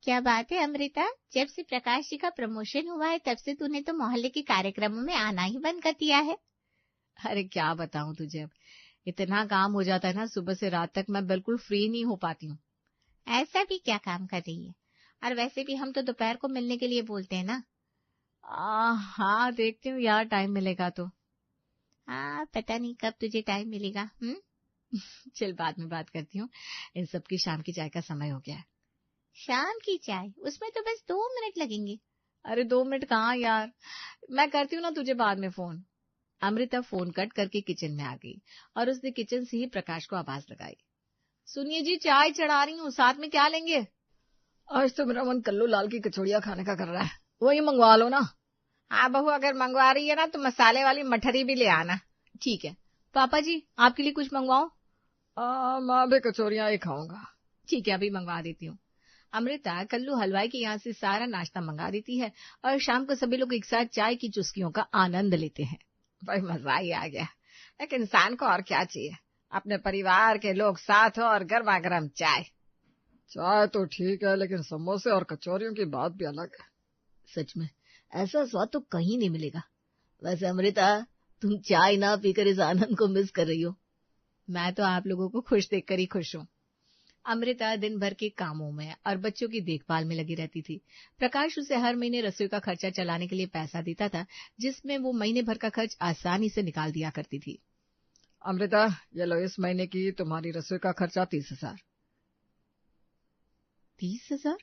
क्या बात है अमृता, जब से प्रकाश जी का प्रमोशन हुआ है तब से तूने तो मोहल्ले के कार्यक्रमों में आना ही बंद कर दिया है। अरे क्या बताऊं तुझे, अब इतना काम हो जाता है ना, सुबह से रात तक मैं बिल्कुल फ्री नहीं हो पाती हूँ। ऐसा भी क्या काम कर रही है? और वैसे भी हम तो दोपहर को मिलने के लिए बोलते हैं ना। हाँ देखती हूँ यार, टाइम मिलेगा तो। हाँ, पता नहीं कब तुझे टाइम मिलेगा। चल बाद में बात करती हूँ, इन सब की शाम की चाय का समय हो गया है। शाम की चाय? उसमें तो बस 2 मिनट लगेंगे। अरे 2 मिनट कहाँ यार, मैं करती हूँ ना तुझे बाद में फोन। अमृता फोन कट करके किचन में आ गई और उसने किचन से ही प्रकाश को आवाज लगाई। सुनिए जी, चाय चढ़ा रही हूँ, साथ में क्या लेंगे? आज तो मेरा मन कल्लू लाल की कचौड़ियाँ खाने का कर रहा है, वही मंगवा लो ना। हाँ बहू, अगर मंगवा रही है ना तो मसाले वाली मठरी भी ले आना। ठीक है। पापा जी, आपके लिए कुछ मंगवाऊं? मैं भी कचौरियां ही खाऊंगा। ठीक है, अभी मंगवा देती हूँ। अमृता कल्लू हलवाई के यहाँ से सारा नाश्ता मंगा देती है और शाम को सभी लोग एक साथ चाय की चुस्कियों का आनंद लेते हैं। भाई मजा ही आ गया। एक इंसान को और क्या चाहिए, अपने परिवार के लोग साथ हो और गर्मा गर्म चाय। चाय तो ठीक है, लेकिन समोसे और कचौरियों की बात भी अलग है। सच में ऐसा स्वाद तो कहीं नहीं मिलेगा। वैसे अमृता, तुम चाय ना पीकर इस आनंद को मिस कर रही हो। मैं तो आप लोगों को खुश देखकर ही खुश हूँ। अमृता दिन भर के कामों में और बच्चों की देखभाल में लगी रहती थी। प्रकाश उसे हर महीने रसोई का खर्चा चलाने के लिए पैसा देता था, जिसमें वो महीने भर का खर्च आसानी से निकाल दिया करती थी। अमृता, ये लो, इस महीने की तुम्हारी रसोई का खर्चा 30,000। 30,000?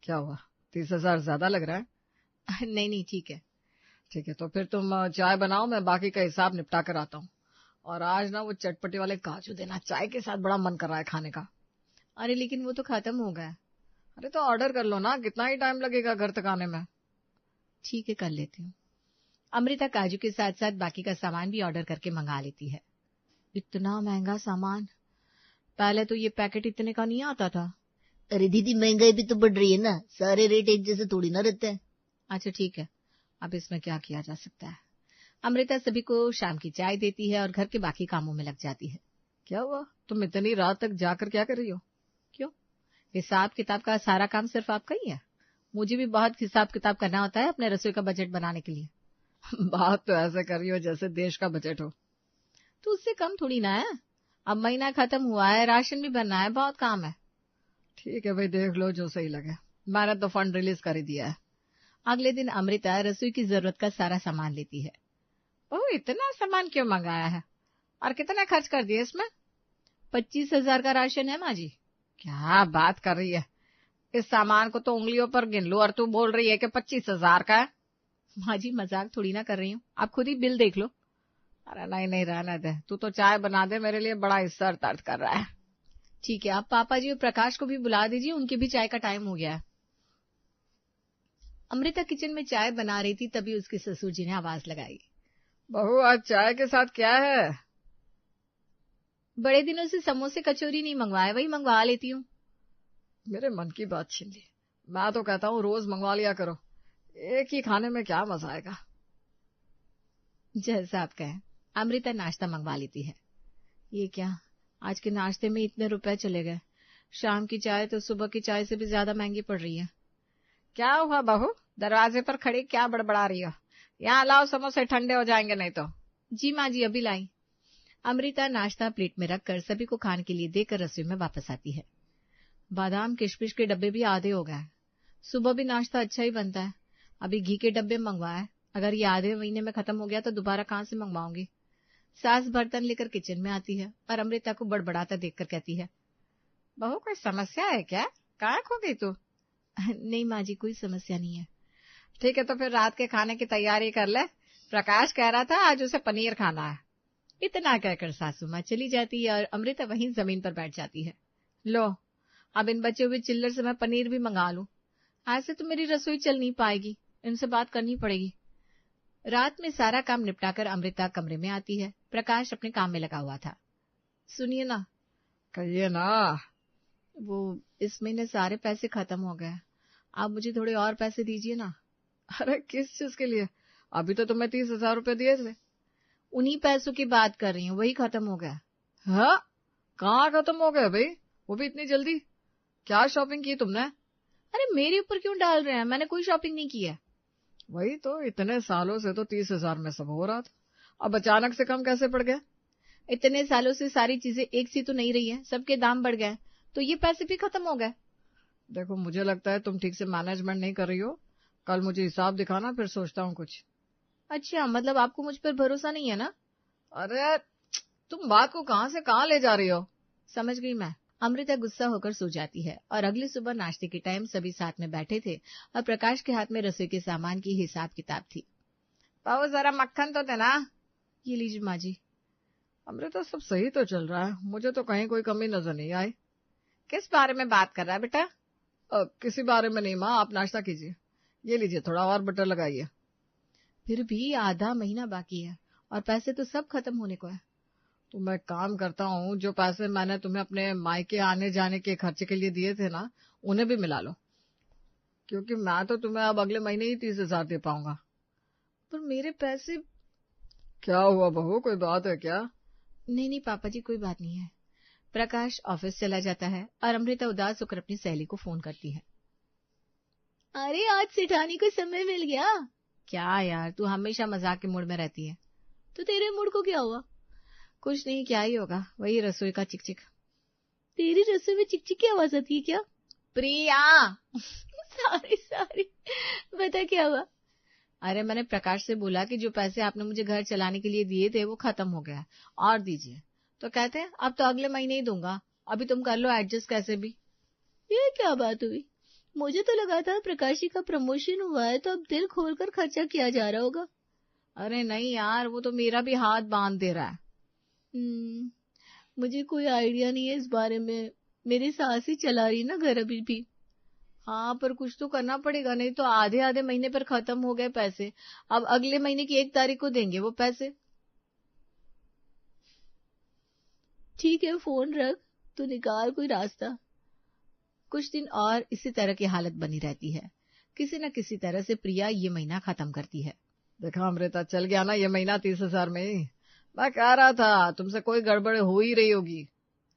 क्या हुआ, 30,000 ज्यादा लग रहा है? नहीं नहीं, ठीक है। ठीक है, तो फिर तुम चाय बनाओ, मैं बाकी का हिसाब निपटा कर आता हूँ। और आज ना वो चटपटे वाले काजू देना, चाय के साथ बड़ा मन कर रहा है खाने का। अरे लेकिन वो तो खत्म हो गया। अरे तो ऑर्डर कर लो ना, कितना ही टाइम लगेगा घर तक आने में। ठीक है, कर लेती हूँ। अमृता काजू के साथ साथ बाकी का सामान भी ऑर्डर करके मंगा लेती है। इतना महंगा सामान, पहले तो ये पैकेट इतने का नहीं आता था। अरे दीदी, महंगाई भी तो बढ़ रही है ना, सारे रेट एक जैसे थोड़ी ना रहते हैं। अच्छा ठीक है, अब इसमें क्या किया जा सकता है। अमृता सभी को शाम की चाय देती है और घर के बाकी कामों में लग जाती है। क्या हुआ, तुम इतनी रात तक जाकर क्या कर रही हो? क्यों, हिसाब किताब का सारा काम सिर्फ आपका ही है? मुझे भी बहुत हिसाब किताब करना होता है अपने रसोई का बजट बनाने के लिए। बात तो ऐसे कर रही हो जैसे देश का बजट हो। तो उससे कम थोड़ी ना है। अब महीना खत्म हुआ है, राशन भी भरना है, बहुत काम है। ठीक है भाई, देख लो जो सही लगे, मैंने तो फंड रिलीज कर ही दिया है। अगले दिन अमृता रसोई की जरूरत का सारा सामान लेती है। ओह, इतना सामान क्यों मंगाया है और कितना खर्च कर दिया इसमें? 25,000 का राशन है माँ जी। क्या बात कर रही है, इस सामान को तो उंगलियों पर गिन लो और तू बोल रही है कि 25,000 का है। माँ जी मजाक थोड़ी ना कर रही हूँ, आप खुद ही बिल देख लो। अरे नहीं नहीं, रहने दे, तू तो चाय बना दे, मेरे लिए बड़ा सर दर्द कर रहा है। ठीक है, आप पापा जी और प्रकाश को भी बुला दीजिए, उनकी भी चाय का टाइम हो गया है। अमृता किचन में चाय बना रही थी, तभी उसके ससुर जी ने आवाज लगाई। बहू, आज चाय के साथ क्या है? बड़े दिनों से समोसे कचौरी नहीं मंगवाए, वही मंगवा लेती हूँ। मेरे मन की बात छीन ली, मैं तो कहता हूँ रोज मंगवा लिया करो, एक ही खाने में क्या मजा आएगा। जैसा आप कहें। अमृता नाश्ता मंगवा लेती है। ये क्या, आज के नाश्ते में इतने रुपए चले गए। शाम की चाय तो सुबह की चाय से भी ज्यादा महंगी पड़ रही है। क्या हुआ बहू, दरवाजे पर खड़ी क्या बड़बड़ा रही हो? यहाँ लाओ, समोसे ठंडे हो जाएंगे नहीं तो। जी माँ जी, अभी लाई। अमृता नाश्ता प्लेट में रखकर सभी को खाने के लिए देकर रसोई में वापस आती है। बादाम किशमिश के डब्बे भी आधे हो गए। सुबह भी नाश्ता अच्छा ही बनता है, अभी घी के डब्बे मंगवाए, अगर ये आधे महीने में खत्म हो गया तो दोबारा कहाँ से मंगवाऊंगी। सास बर्तन लेकर किचन में आती है और अमृता को बड़बड़ाता देखकर कहती है, बहू कोई समस्या है क्या, कहाँ खो गई तू? नहीं माँ जी, कोई समस्या नहीं है। ठीक है, तो फिर रात के खाने की तैयारी कर ले, प्रकाश कह रहा था आज उसे पनीर खाना है। इतना कहकर सासू माँ चली जाती है और अमृता वहीं जमीन पर बैठ जाती है। लो, अब इन बचे हुए चिल्लर से मैं पनीर भी मंगा लूं, ऐसे तो मेरी रसोई चल नहीं पाएगी, इनसे बात करनी पड़ेगी। रात में सारा काम निपटाकर अमृता कमरे में आती है। प्रकाश अपने काम में लगा हुआ था। सुनिए ना। कहिए ना। वो इस महीने सारे पैसे खत्म हो गए, आप मुझे थोड़े और पैसे दीजिए ना। अरे किस चीज के लिए, अभी तो तुम्हें 30,000 रुपए दिए थे। उन्हीं पैसों की बात कर रही हूँ, वही खत्म हो गया। हाँ, कहाँ खत्म हो गया भाई, वो भी इतनी जल्दी? क्या शॉपिंग की तुमने? अरे मेरे ऊपर क्यों डाल रहे हैं, मैंने कोई शॉपिंग नहीं की है। वही तो, इतने सालों से तो 30,000 में सब हो रहा था, अब अचानक से कम कैसे पड़ गया? इतने सालों से सारी चीजें एक सी तो नहीं रही है, सबके दाम बढ़ गए तो ये पैसे भी खत्म हो गए। देखो मुझे लगता है तुम ठीक से मैनेजमेंट नहीं कर रही हो, कल मुझे हिसाब दिखाना, फिर सोचता हूँ कुछ। अच्छा, मतलब आपको मुझ पर भरोसा नहीं है ना? अरे तुम बात को कहाँ से कहाँ ले जा रही हो? समझ गई मैं। अमृता गुस्सा होकर सो जाती है और अगली सुबह नाश्ते के टाइम सभी साथ में बैठे थे और प्रकाश के हाथ में रसोई के सामान की हिसाब किताब थी। पाओ जरा मक्खन तो देना। ये लीजिए माँ जी। अमृता सब सही तो चल रहा है, मुझे तो कहीं कोई कमी नजर नहीं आई। किस बारे में बात कर रहा है बेटा? किसी बारे में नहीं माँ, आप नाश्ता कीजिए, ये लीजिए थोड़ा और बटर लगाइए। फिर भी आधा महीना बाकी है और पैसे तो सब खत्म होने को है। तो मैं काम करता हूँ, जो पैसे मैंने तुम्हें अपने मायके आने जाने के खर्चे के लिए दिए थे ना, उन्हें भी मिला लो, क्योंकि मैं तो तुम्हें अब अगले महीने ही 30,000 दे पाऊंगा। पर मेरे पैसे। क्या हुआ बहू, कोई बात है क्या? नहीं पापा जी, कोई बात नहीं है। प्रकाश ऑफिस चला जाता है और अमृता उदास होकर अपनी सहेली को फोन करती है। अरे आज सेठानी को समय मिल गया। क्या यार, तू हमेशा मजाक के मूड में रहती है। तो तेरे मूड को क्या हुआ? कुछ नहीं, क्या ही होगा, वही रसोई का चिकचिक। तेरी रसोई में चिकचिक की आवाज आती है क्या? प्रिया सॉरी बता क्या हुआ? अरे मैंने प्रकाश से बोला कि जो पैसे आपने मुझे घर चलाने के लिए दिए थे वो खत्म हो गया और दीजिए, तो कहते हैं अब तो अगले महीने ही दूंगा, अभी तुम कर लो एडजस्ट कैसे भी। ये क्या बात हुई? मुझे तो लगा था प्रकाश जी का प्रमोशन हुआ है तो अब दिल खोलकर खर्चा किया जा रहा होगा। अरे नहीं यार, वो तो मेरा भी हाथ बांध दे रहा है। मुझे कोई आइडिया नहीं है इस बारे में, मेरी सास ही चला रही ना घर अभी भी। हाँ पर कुछ तो करना पड़ेगा, नहीं तो आधे आधे महीने पर खत्म हो गए पैसे, अब अगले महीने की 1 तारीख को देंगे वो पैसे। ठीक है फोन रख, तो निकाल कोई रास्ता। कुछ दिन और इसी तरह की हालत बनी रहती है। किसी न किसी तरह से प्रिया ये महीना खत्म करती है। देखा अमृता, चल गया ना ये महीना 30,000 में ही। मैं कह रहा था तुमसे कोई गड़बड़ हो ही रही होगी।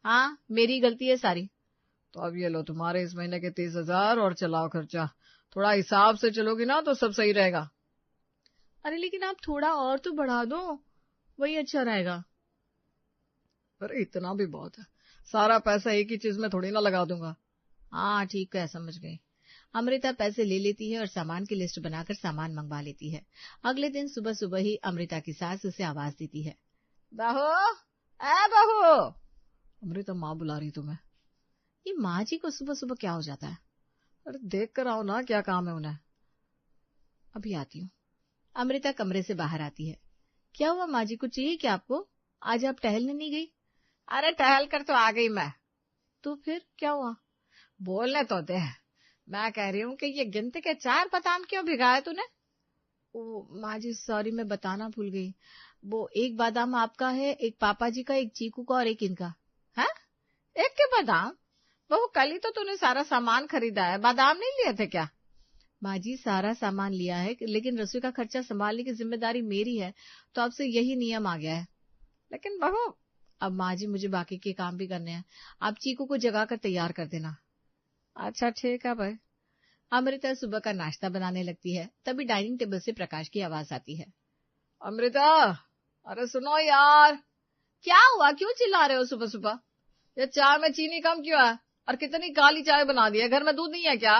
हाँ मेरी गलती है सारी। तो अब ये लो तुम्हारे इस महीने के 30,000 और चलाओ खर्चा, थोड़ा हिसाब से चलोगी ना तो सब सही रहेगा। अरे लेकिन आप थोड़ा और तो बढ़ा दो, वही अच्छा रहेगा। अरे इतना भी बहुत है, सारा पैसा एक ही चीज में थोड़ी ना लगा दूंगा। हाँ ठीक है, समझ गई। अमृता पैसे ले लेती है और सामान की लिस्ट बनाकर सामान मंगवा लेती है। अगले दिन सुबह सुबह ही अमृता की सास उसे आवाज देती है। बहू, ए बहू। अमृता माँ बुला रही तुम्हें। ये माँ जी को सुबह सुबह क्या हो जाता है? अरे देख कर आओ ना, क्या काम है उन्हें। अभी आती हूँ। अमृता कमरे से बाहर आती है। क्या हुआ माँ जी, कुछ चाहिए क्या आपको? आज आप टहलने नहीं गई? अरे टहल कर तो आ गई मैं। तो फिर क्या हुआ? बोलने तो दे। मैं कह रही हूँ कि ये गिनती के 4 बादाम क्यों भिगाए तूने? ओ माँ जी सॉरी, मैं बताना भूल गई। वो एक बादाम आपका है, एक पापा जी का, एक चीकू का और एक इनका है। एक के बादाम? बहू कल ही तो तूने सारा सामान खरीदा है, बादाम नहीं लिए थे क्या? माँ जी सारा सामान लिया है, लेकिन रसोई का खर्चा संभालने की जिम्मेदारी मेरी है, तो अब से यही नियम आ गया है। लेकिन बहू। अब माँ जी मुझे बाकी के काम भी करने हैं, आप चीकू को जगा कर तैयार कर देना। अच्छा ठीक है भाई। अमृता सुबह का नाश्ता बनाने लगती है, तभी डाइनिंग टेबल से प्रकाश की आवाज आती है। अमृता, अरे सुनो यार। क्या हुआ, क्यों चिल्ला रहे हो सुबह सुबह? ये चाय में चीनी कम क्यों है, और कितनी काली चाय बना दी है, घर में दूध नहीं है क्या?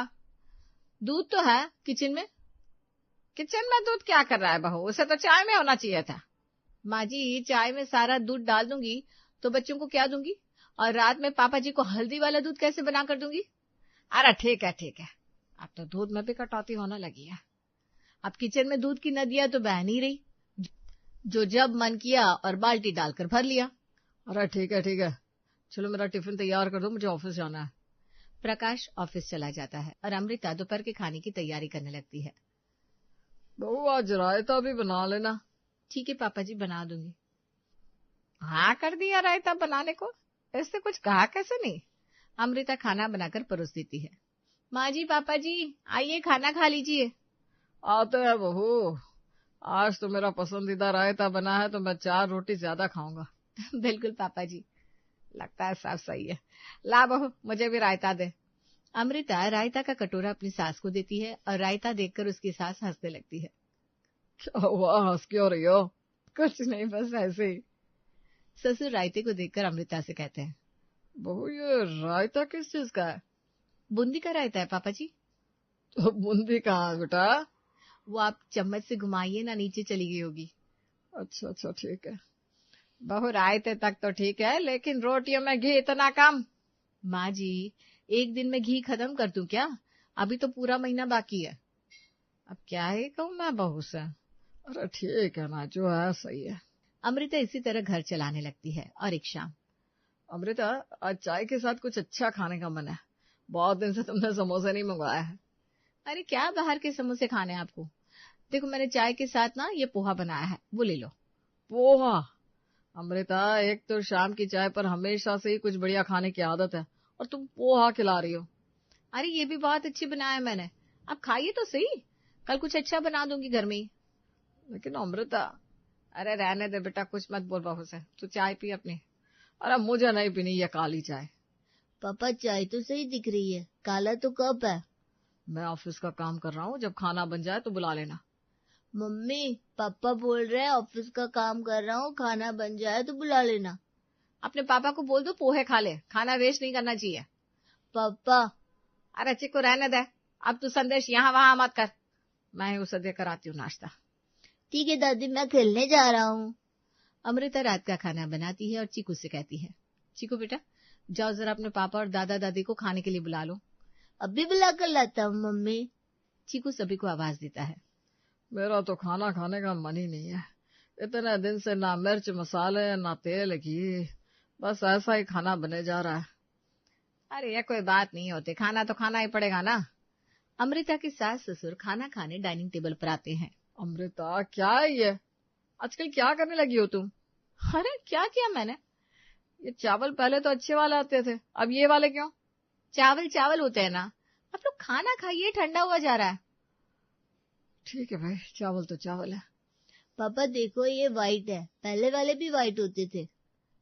दूध तो है किचन में। किचन में दूध क्या कर रहा है बहू, उसे तो चाय में होना चाहिए था। माँ जी चाय में सारा दूध डाल दूंगी तो बच्चों को क्या दूंगी, और रात में पापा जी को हल्दी वाला दूध कैसे बना कर दूंगी? अरे ठीक है ठीक है, अब तो दूध में भी कटौती होने लगी है। अब किचन में दूध की नदियां तो बह नहीं रही, जो जब मन किया और बाल्टी डालकर भर लिया। अरे ठीक है, चलो मेरा टिफिन तैयार कर दो, मुझे ऑफिस जाना है। प्रकाश ऑफिस चला जाता है और अमृता दोपहर के खाने की तैयारी करने लगती है। बहू आज रायता भी बना लेना। ठीक है पापा जी, बना दूंगी। हाँ कर दिया रायता बनाने को, इससे कुछ कहा कैसे नहीं? अमृता खाना बनाकर परोस देती है। माँ जी पापा जी आइए खाना खा लीजिए। आते हैं बहू, आज तो मेरा पसंदीदा रायता बना है तो मैं 4 रोटी ज्यादा खाऊंगा। बिल्कुल पापा जी। लगता है सब सही है। ला बहू मुझे भी रायता दे। अमृता रायता का कटोरा अपनी सास को देती है और रायता देखकर उसकी सास हंसने लगती है। क्या हुआ, हंस क्यों रही हो? कुछ नहीं, बस ऐसे ही। ससुर रायते को देखकर अमृता से कहते हैं, बहू ये रायता किस चीज का है? बूंदी का रायता है पापा जी। तो बूंदी कहाँ है बेटा? वो आप चम्मच से घुमाइए ना, नीचे चली गई होगी। अच्छा अच्छा ठीक है। बहू रायते तक तो ठीक है, लेकिन रोटियों में घी इतना कम। माँ जी, एक दिन में घी खत्म कर दूं क्या? अभी तो पूरा महीना बाकी है। अब क्या ही कहूँ मैं बहू से। अरे ठीक है ना, जो है सही है। अमृता इसी तरह घर चलाने लगती है। और एक शाम, अमृता आज चाय के साथ कुछ अच्छा खाने का मन है। बहुत दिन से तुमने समोसे नहीं मंगवाया है। अरे क्या बाहर के समोसे खाने हैं आपको? देखो मैंने चाय के साथ ना ये पोहा बनाया है, वो ले लो। पोहा? अमृता एक तो शाम की चाय पर हमेशा से ही कुछ बढ़िया खाने की आदत है और तुम पोहा खिला रही हो। अरे ये भी बहुत अच्छी बनाया है मैंने, आप खाइए तो सही, कल कुछ अच्छा बना दूंगी घर में ही। लेकिन अमृता। अरे रहने दे बेटा, कुछ मत बोल बहू से, तू चाय पी अपनी। अरे मुझे नहीं पीनी ये काली चाय। पापा चाय तो सही दिख रही है, काला तो कप है। मैं ऑफिस का काम कर रहा हूँ, जब खाना बन जाए तो बुला लेना। मम्मी पापा बोल रहे हैं ऑफिस का काम कर रहा हूँ, खाना बन जाए तो बुला लेना। अपने पापा को बोल दो पोहे खा ले, खाना वेस्ट नहीं करना चाहिए। पापा। अरे चिक्कू रहने दे, अब तू संदेश यहाँ वहां मत कर, मैं ही उसे देकर आती हूँ नाश्ता। ठीक है दादी, मैं खेलने जा रहा हूँ। अमृता रात का खाना बनाती है और चीकू से कहती है, चीकू बेटा जाओ जरा अपने पापा और दादा दादी को खाने के लिए बुला लो। अभी बुला कर लाता हूँ मम्मी। चीकू सभी को आवाज देता है। मेरा तो खाना खाने का मन ही नहीं है। इतने दिन से ना मिर्च मसाले ना तेल घी, बस ऐसा ही खाना बने जा रहा है। अरे ये कोई बात नहीं होती, खाना तो खाना ही पड़ेगा ना। अमृता के सास ससुर खाना खाने डाइनिंग टेबल पर आते हैं। अमृता क्या है ये, आजकल क्या करने लगी हो तुम? अरे क्या किया मैंने? ये चावल पहले तो अच्छे वाले आते थे, अब ये वाले क्यों? चावल चावल होते हैं ना, आप लोग खाना खाइए, ठंडा हुआ जा रहा है। ठीक है भाई, चावल तो चावल है। पापा देखो ये व्हाइट है, पहले वाले भी व्हाइट होते थे।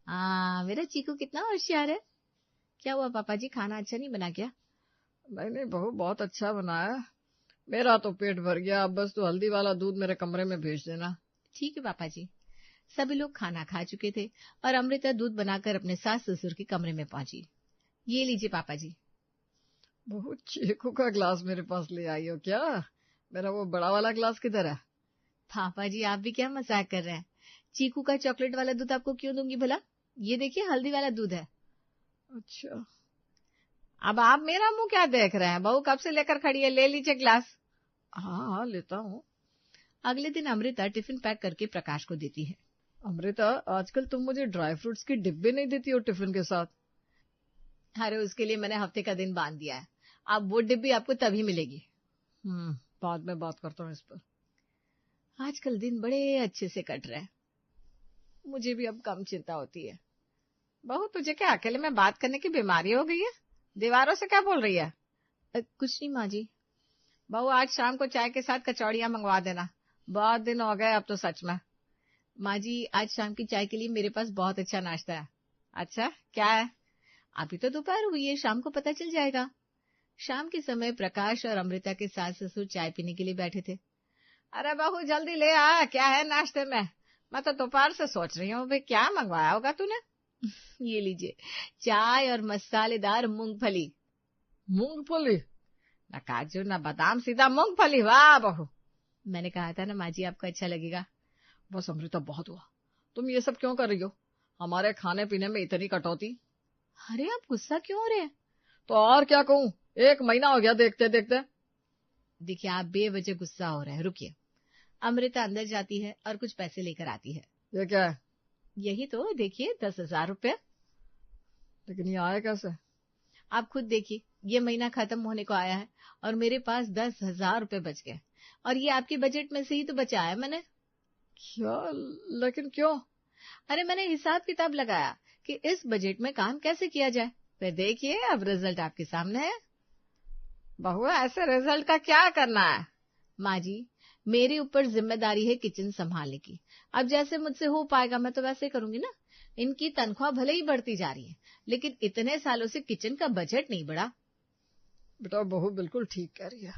हाँ मेरा चीकू कितना होशियार है। क्या हुआ पापा जी, खाना अच्छा नहीं बना क्या? नहीं नहीं बहू, बहुत अच्छा बनाया, मेरा तो पेट भर गया। अब बस तो हल्दी वाला दूध मेरे कमरे में भेज देना। ठीक है पापा जी। सभी लोग खाना खा चुके थे और अमृता दूध बनाकर अपने सास ससुर के कमरे में पहुंची। ये लीजिए पापा जी। बहू चीकू का ग्लास मेरे पास ले आई हो क्या? मेरा वो बड़ा वाला ग्लास किधर है? पापा जी आप भी क्या मजाक कर रहे हैं, चीकू का चॉकलेट वाला दूध आपको क्यों दूंगी भला, ये देखिए हल्दी वाला दूध है। अच्छा। अब आप मेरा मुंह क्या देख रहे हैं, बहू कब से लेकर खड़ी है, ले लीजिए ग्लास। हाँ हाँ लेता हूँ। अगले दिन अमृता टिफिन पैक करके प्रकाश को देती है। अमृता आजकल तुम मुझे ड्राई फ्रूट्स की डिब्बे नहीं देती हो टिफिन के साथ? अरे उसके लिए मैंने हफ्ते का दिन बांध दिया है, अब वो डिब्बी आपको तभी मिलेगी। बाद में बात करता हूँ इस पर। आजकल दिन बड़े अच्छे से कट रहे हैं, मुझे भी अब कम चिंता होती है। बहू तुझे क्या अकेले में बात करने की बीमारी हो गई है, दीवारों से क्या बोल रही है? कुछ नहीं माँ जी। बहू आज शाम को चाय के साथ कचौड़ियां मंगवा देना, बहुत दिन हो गए अब तो सच में। माँ जी आज शाम की चाय के लिए मेरे पास बहुत अच्छा नाश्ता है। अच्छा क्या है? अभी तो दोपहर हुई है, शाम को पता चल जाएगा। शाम के समय प्रकाश और अमृता के सास ससुर चाय पीने के लिए बैठे थे। अरे बहू जल्दी ले आ, क्या है नाश्ते में? मैं तो दोपहर से सोच रही हूँ भाई क्या मंगवाया होगा तूने। ये लीजिए चाय और मसालेदार मूंगफली। मूंगफली? न काजू न बादाम, सीधा मूंगफली। वाह बहू, मैंने कहा था ना माँ जी आपको अच्छा लगेगा। बस अमृता बहुत हुआ, तुम ये सब क्यों कर रही हो? हमारे खाने पीने में इतनी कटौती। अरे आप गुस्सा क्यों हो रहे हैं? तो और क्या कहूँ, 1 महीना हो गया देखते देखते। देखिए आप बेवजह गुस्सा हो रहे हैं, रुकिए। अमृता अंदर जाती है और कुछ पैसे लेकर आती है। ये क्या है? यही तो देखिए 10,000 रुपये। लेकिन ये आए कैसे? आप खुद देखिए, ये महीना खत्म होने को आया है और मेरे पास 10,000 रुपये बच गए, और ये आपके बजट में से ही तो बचाया है मैंने। क्या? लेकिन क्यों? अरे मैंने हिसाब किताब लगाया कि इस बजट में काम कैसे किया जाए, फिर देखिए अब रिजल्ट आपके सामने है। बहू ऐसे रिजल्ट का क्या करना है? माँ जी मेरे ऊपर जिम्मेदारी है किचन संभालने की, अब जैसे मुझसे हो पाएगा मैं तो वैसे करूंगी ना। इनकी तनख्वाह भले ही बढ़ती जा रही है, लेकिन इतने सालों से किचन का बजट नहीं बढ़ा। बेटा बहू बिल्कुल ठीक कह रही है।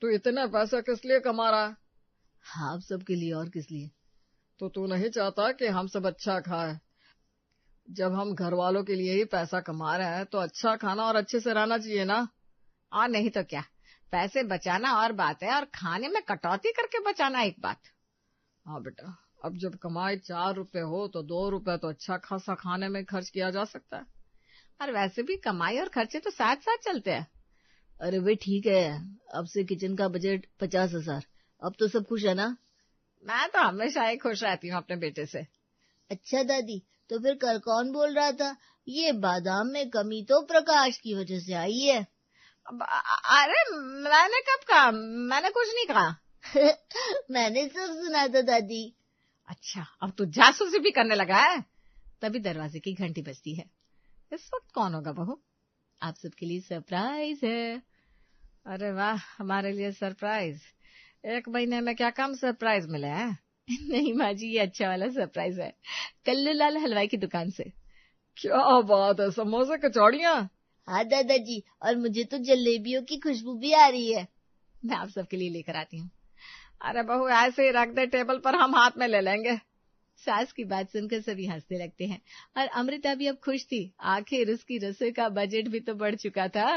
तू इतना पैसा किस लिए कमा रहा है? हाँ, आप सबके लिए, और किस लिए? तो तू नहीं चाहता कि हम सब अच्छा खाए? जब हम घर वालों के लिए ही पैसा कमा रहे हैं तो अच्छा खाना और अच्छे से रहना चाहिए ना। और नहीं तो क्या, पैसे बचाना और बात है और खाने में कटौती करके बचाना एक बात। हाँ बेटा, अब जब कमाई 4 रुपए हो तो 2 रुपए तो अच्छा खासा खाने में खर्च किया जा सकता है। और वैसे भी कमाई और खर्चे तो साथ साथ चलते हैं। अरे वे ठीक है, अब से किचन का बजट 50,000। अब तो सब खुश है ना? मैं तो हमेशा ही खुश रहती हूँ अपने बेटे से। अच्छा दादी, तो फिर कल कौन बोल रहा था ये बादाम में कमी तो प्रकाश की वजह से आई है? अरे मैंने कब कहा? मैंने कुछ नहीं कहा। मैंने सब सुना था दादी। अच्छा, अब तो जासूसी भी करने लगा है। तभी दरवाजे की घंटी बजती है। इस वक्त कौन होगा बहू? आप सबके लिए सरप्राइज है। अरे वाह, हमारे लिए सरप्राइज? 1 महीने में क्या कम सरप्राइज मिले हैं? नहीं माँ जी, ये अच्छा वाला सरप्राइज है, कल्लू लाल हलवाई की दुकान से। क्या बात है, समोसे कचौड़ियाँ? हाँ दादाजी, और मुझे तो जलेबियों की खुशबू भी आ रही है। मैं आप सबके लिए लेकर आती हूँ। अरे बहू, ऐसे ही रख दे टेबल पर, हम हाथ में ले लेंगे। सास की बात सुनकर सभी हंसने लगते हैं और अमृता भी अब खुश थी। आखिर उसकी रसोई का बजट भी तो बढ़ चुका था।